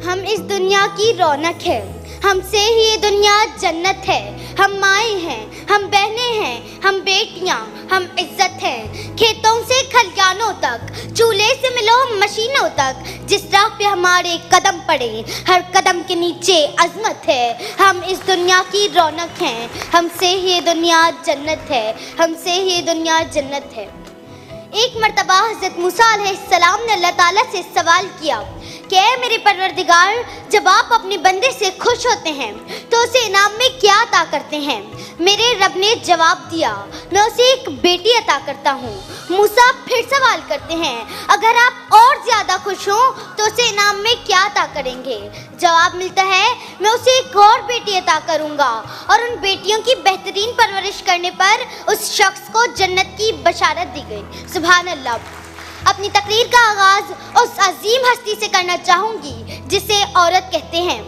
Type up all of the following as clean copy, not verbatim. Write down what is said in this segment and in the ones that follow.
ہم اس دنیا کی رونق ہے، ہم سے ہی یہ دنیا جنت ہے۔ ہم مائیں ہیں، ہم بہنیں ہیں، ہم بیٹیاں، ہم عزت ہیں۔ کھیتوں سے کھلیانوں تک، چولہے سے ملو مشینوں تک، جس راہ پہ ہمارے قدم پڑے ہر قدم کے نیچے عظمت ہے۔ ہم اس دنیا کی رونق ہیں، ہم سے ہی یہ دنیا جنت ہے، ہم سے ہی یہ دنیا جنت ہے۔ ایک مرتبہ حضرت موسیٰ علیہ السلام نے اللہ تعالیٰ سے سوال کیا کہ اے میرے پروردگار، جب آپ اپنے بندے سے خوش ہوتے ہیں تو اسے انعام میں کیا عطا کرتے ہیں؟ میرے رب نے جواب دیا، میں اسے ایک بیٹی عطا کرتا ہوں۔ موسیٰ پھر سوال کرتے ہیں، اگر آپ اور زیادہ خوش ہوں تو اسے انعام میں کیا عطا کریں گے؟ جواب ملتا ہے، میں اسے ایک اور بیٹی عطا کروں گا، اور ان بیٹیوں کی بہترین پرورش کرنے پر اس شخص کو جنت کی بشارت دی گئی۔ سبحان اللہ۔ اپنی تقریر کا آغاز اس عظیم ہستی سے کرنا چاہوں گی جسے عورت کہتے ہیں۔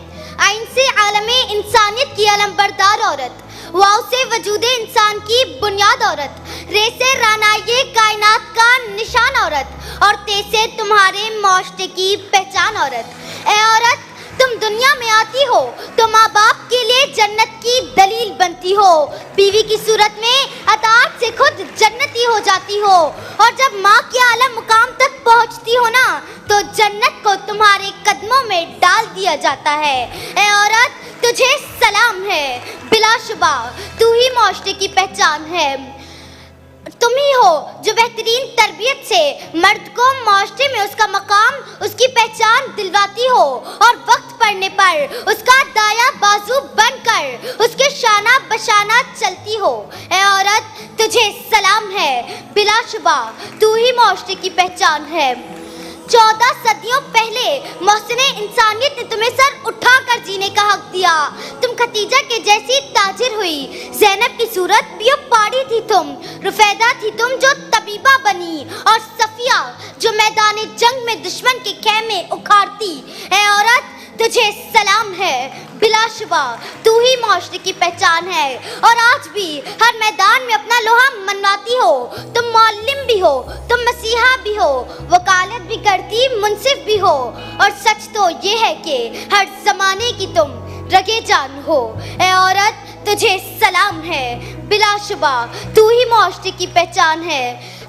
آئین سے عالم انسانیت کی علم بردار عورت، واؤ سے وجود انسان کی بنیاد عورت، رے سے رانائی کائنات کا نشان عورت، اور تے سے تمہارے معاشرے کی پہچان عورت۔ اے عورت، تم دنیا میں آتی ہو تو ماں باپ کے لیے جنت کی دلیل بنتی ہو، بیوی کی صورت میں اطاعت سے خود جنتی ہو جاتی ہو، اور جب ماں کے اعلیٰ مقام تک پہنچتی ہو نا تو جنت کو تمہارے قدموں میں ڈال دیا جاتا ہے۔ اے عورت، تجھے سلام ہے، بلا شبہ تو ہی معاشرے کی پہچان ہے۔ تم ہی ہو جو بہترین تربیت سے مرد کو معاشرے میں اس کا مقام، اس کی پہچان دلواتی ہو، اور وقت پڑنے پر اس کا دایاں بازو بن کر اس کے شانہ بشانہ چلتی ہو۔ اے عورت، تجھے سلام ہے، بلا شبہ تو ہی معاشرے کی پہچان ہے۔ 14 صدیوں پہلے محسن انسانیت نے تمہیں سر اٹھا کر جینے کا حق دیا۔ تم خدیجہ کے جیسی تاجر ہوئی، زینب کی صورت پیو پاڑی تھی تم، رفیدہ تھی تم جو طبیبہ بنی، اور صفیہ جو میدان جنگ میں دشمن کے خیمے اکھاڑتی۔ اے عورت، تجھے سلام ہے، بلا شبہ تو ہی معاشرے کی پہچان ہے، اور آج بھی ہر میدان میں اپنا لوہا منواتی ہو۔ تم معلم بھی ہو، تم مسیحا بھی ہو، وکالت بھی کرتی، منصف بھی ہو، اور سچ تو یہ ہے کہ ہر زمانے کی تم رگے جان ہو۔ اے عورت، تجھے سلام ہے، بلا شبہ تو ہی معاشرے کی پہچان ہے۔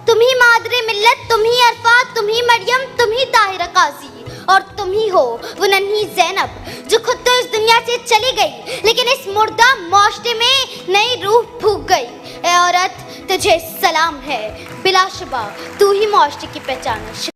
تم ہی مادر ملت، تم ہی عرفات، تم ہی مریم، تم ہی طاہرہ قاضی، اور تم ہی ہو وہ ننھی زینب جو خود تو اس دنیا سے چلی گئی لیکن اس مردہ معاشرے میں نئی روح پھونک گئی۔ اے عورت، تجھے سلام ہے، بلا شبہ تو ہی معاشرے کی پہچان ہے۔